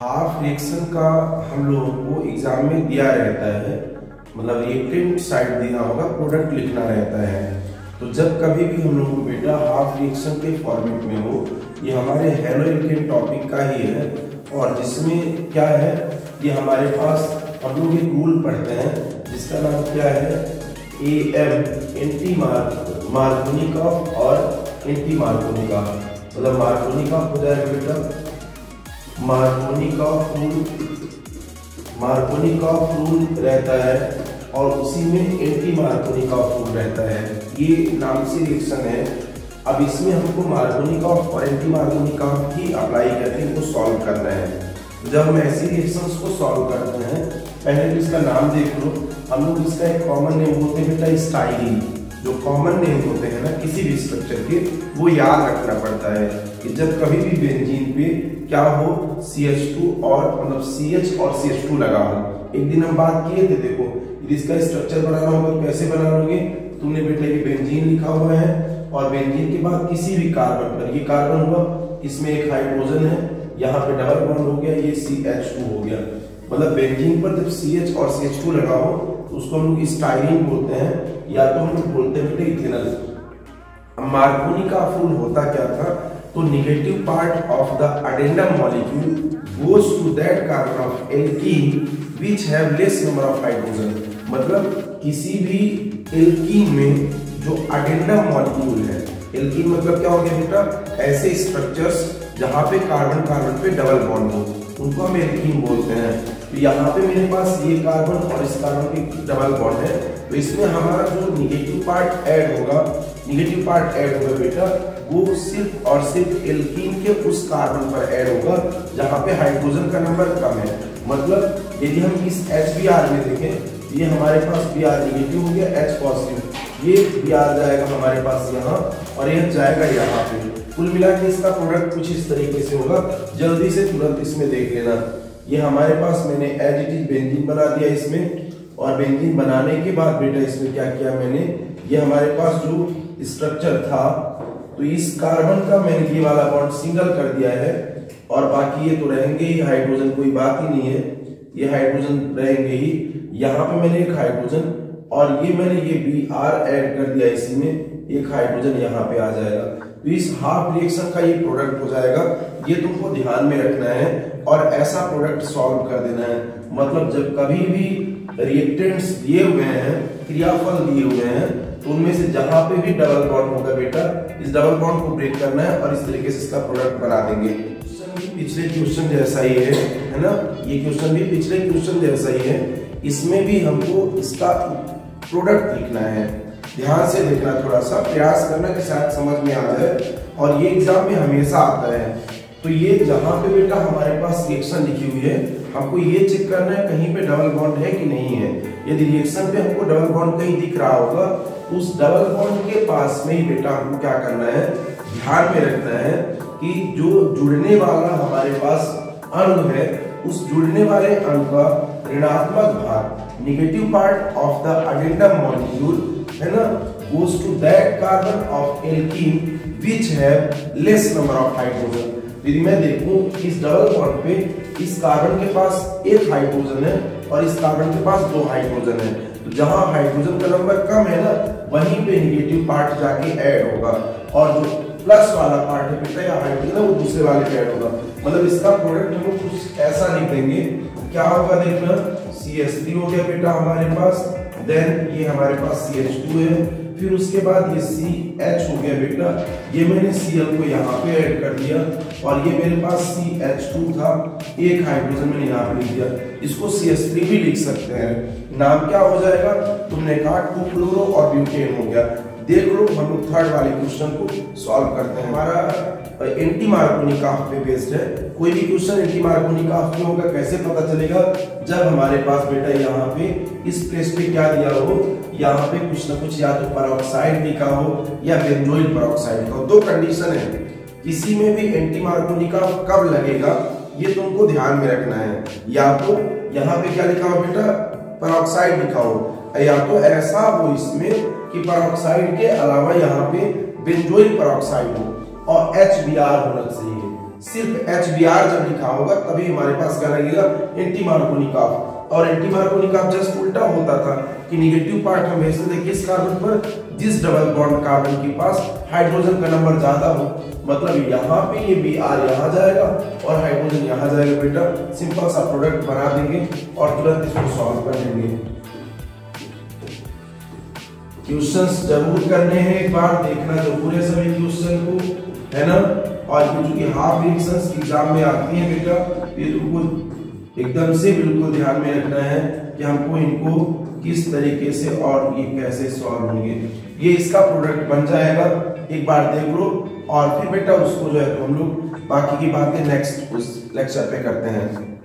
Half reaction का हम लोगों को एग्जाम में दिया रहता है, मतलब रिएक्टेंट साइड दिया होगा, प्रोडक्ट लिखना रहता है। तो जब कभी भी हम लोग को बेटा हाफ रिएक्शन के फॉर्मेट में हो, ये हमारे हेलोइल्केन टॉपिक का ही है और जिसमें क्या है, ये हमारे पास हम लोग एक रूल पढ़ते हैं जिसका नाम क्या है, AM एंटी मार्कोनिकॉफ और एंटी मार्कोनिकॉफ, मतलब मार्कोनिकॉफ हो जाएगा बेटा मार्कोनिकॉफ रूल रहता है और उसी में एंटी मार्कोनिकॉफ रूल रहता है। ये नाम से रिएक्शन है। अब इसमें हमको मार्कोनिकॉफ और एंटी मार्कोनिकॉफ ही अप्लाई करके इनको सॉल्व करना है। जब हम ऐसी रिएक्शंस को सॉल्व करते हैं, पहले तो इसका नाम देख लो। हम लोग इसका एक कॉमन नेम होते हैं बेटा स्टाइरीन। जो कॉमन नेम होते हैं ना किसी भी स्ट्रक्चर के, वो याद रखना पड़ता है कि जब कभी भी बेंजीन पे क्या हो, CH2 और मतलब CH और CH2 लगा हो। एक दिन हम बात किए थे, देखो इसका स्ट्रक्चर बनाना होगा तो कैसे बना लोगे, तुमने बेटा ये बेंजीन लिखा हुआ है और बेंजीन के बाद किसी भी कार्बन पर, ये कार्बन हुआ, इसमें एक हाइड्रोजन है, यहाँ पे डबल बॉन्ड हो गया, ये CH2 हो गया। मतलब बेंजीन पर जब CH और CH2 लगा हो तो उसको हम लोग स्टाइरीन बोलते हैं, या तो हम लोग बोलते हैं बेटा इथेनॉल। मार्कोनिकॉफ रूल होता क्या था, तो negative part of the addendum molecule goes to that carbon of alkene which have less number of hydrogen. मतलब किसी भी एल्कीन में जो अडेंडम मॉलिक्यूल है, एल्कीन मतलब क्या हो गया बेटा, ऐसे स्ट्रक्चर्स जहां पे कार्बन कार्बन पे डबल बॉन्ड हो, उनको हम एल्कीन बोलते हैं। तो यहाँ पे मेरे पास ये कार्बन और इस कार्बन की डबल बॉन्ड है, तो इसमें हमारा जो निगेटिव पार्ट ऐड होगा, बेटा वो सिर्फ और सिर्फ एल्कीन के उस कार्बन पर ऐड होगा जहाँ पे हाइड्रोजन का नंबर कम है। मतलब यदि हम इस HBr में देखें, ये हमारे पास Br निगेटिव हो गया, H पॉजिटिव, ये Br जाएगा हमारे पास यहाँ और यह जाएगा यहाँ पे। कुल मिला के इसका प्रोडक्ट कुछ इस तरीके से होगा। जल्दी से तुरंत इसमें देख लेना। ये हमारे पास मैंने एज इट इज बेंजीन बना दिया इसमें, और बेंजीन बनाने के बाद बेटा इसमें क्या किया मैंने, ये हमारे पास जो स्ट्रक्चर था, तो इस कार्बन का मैंने ये वाला बॉन्ड सिंगल कर दिया है और बाकी ये तो रहेंगे ही, हाइड्रोजन कोई बात ही नहीं है, ये हाइड्रोजन रहेंगे ही। यहाँ पे मैंने एक हाइड्रोजन और ये मैंने ये Br ऐड कर दिया, इसी में एक हाइड्रोजन यहाँ पे आ जाएगा। तो इस हाफ रिएक्शन का ये प्रोडक्ट हो जाएगा। ये तुमको ध्यान में रखना है और ऐसा प्रोडक्ट सॉल्व कर देना है। मतलब जब कभी भी रिएक्टेंट्स दिए हुए हैं, क्रियाफल दिए हुए हैं, तो उनमें से जहां पे भी डबल बॉन्ड होगा बेटा, इस डबल बॉन्ड को ब्रेक करना है और इस तरीके से इसका प्रोडक्ट बना देंगे। क्वेश्चन भी पिछले क्वेश्चन जैसा ही है ना, ये क्वेश्चन भी पिछले क्वेश्चन जैसा ही है। इसमें भी हमको इसका प्रोडक्ट लिखना है। ध्यान से देखना, थोड़ा सा प्रयास करना कि शायद समझ में आ जाए, और ये एग्जाम में हमेशा आता है। तो ये जहां पे बेटा हमारे पास रिएक्शन लिखी हुई है, हमको ये चेक करना है कहीं पे डबल बॉन्ड है कि नहीं है। यदि रिएक्शन पे हमको डबल बॉन्ड कहीं दिख रहा होगा, उस डबल बॉन्ड के पास में ही बेटा हमको क्या करना है, ध्यान में रखना है कि जो जुड़ने वाला हमारे पास अणु है, उस जुड़ने वाले अणु का ऋणात्मक भाग, negative part of the addendum molecule है ना, goes to that carbon of alkene which have less number of hydrogen। यदि मैं देखूं इस डबल बॉन्ड पे इस कार्बन के पास एक हाइड्रोजन है और इस कार्बन के पास दो हाइड्रोजन है, तो जहां हाइड्रोजन का नंबर कम है ना, वहीं पे नेगेटिव पार्ट जाके ऐड होगा, और जो प्लस वाला पार्ट है बेटा या हाइड्रोजन है, वो दूसरे वाले पे ऐड होगा। मतलब इसका प्रोडक्ट हम लोग कुछ ऐसा लिख देंगे, क्या होगा देखना, CH3 हो गया बेटा हमारे पास, देन ये हमारे पास CH2 है, फिर उसके बाद ये CH हो गया बेटा, ये मैंने Cl को यहाँ पे ऐड कर दिया, और ये मेरे पास CH2 था, एक हाइड्रोजन मैंने यहाँ पे लिख दिया। इसको CH3 भी लिख सकते हैं। नाम क्या हो जाएगा, तुमने कहा 2 फ्लोरो और ब्यूटेन हो गया। देख लो, हम लोग थर्ड वाले क्वेश्चन को सॉल्व करते हैं। हमारा एंटी मार्कोनिकॉफ पे बेस्ड है। कोई भी क्वेश्चन एंटी मार्कोनिकॉफ में होगा, कैसे पता चलेगा, जब हमारे पास बेटा यहाँ पे इस प्लेस पे क्या दिया हो, यहाँ पे कुछ ना कुछ या तो पेरोक्साइड लिखा हो या बेंजोइल पेरोक्साइड लिखा हो। दो कंडीशन है, किसी में भी एंटी मार्कोनिकॉफ कब लगेगा ये तुमको ध्यान में रखना है। या तो यहाँ पे क्या लिखा हो बेटा, पेरोक्साइड लिखा हो, या तो ऐसा हो इसमें कि पेरोक्साइड के अलावा यहाँ पे बेंजोइल पेरोक्साइड हो और HBr होना चाहिए। सिर्फ HBr जब लिखा होगा तभी हमारे पास क्या लगेगा, एंटी मार्कोनिकॉफ। और एंटी मार्कोनिकॉफ जस्ट उल्टा होता था कि निगेटिव पार्ट हम भेजते थे किस कार्बन पर, जिस डबल बॉन्ड कार्बन के पास हाइड्रोजन का नंबर ज्यादा हो। मतलब यहाँ पे ये Br यहाँ जाएगा और हाइड्रोजन यहाँ जाएगा बेटा। सिंपल सा प्रोडक्ट बना देंगे और तुरंत इसको सॉल्व कर लेंगे। क्वेश्चंस जरूर करने हैं, एक बार देखना जो पूरे सभी क्वेश्चन को, है ना। और ये चूंकि हाफ रिएक्शंस एग्जाम में आती है बेटा, ये तुमको एकदम से बिल्कुल ध्यान में रखना है कि हमको इनको किस तरीके से और ये कैसे सॉल्व होंगे। ये इसका प्रोडक्ट बन जाएगा, एक बार देख लो और फिर बेटा उसको जो है तो हम लोग बाकी की बातें नेक्स्ट उस लेक्चर पे करते हैं।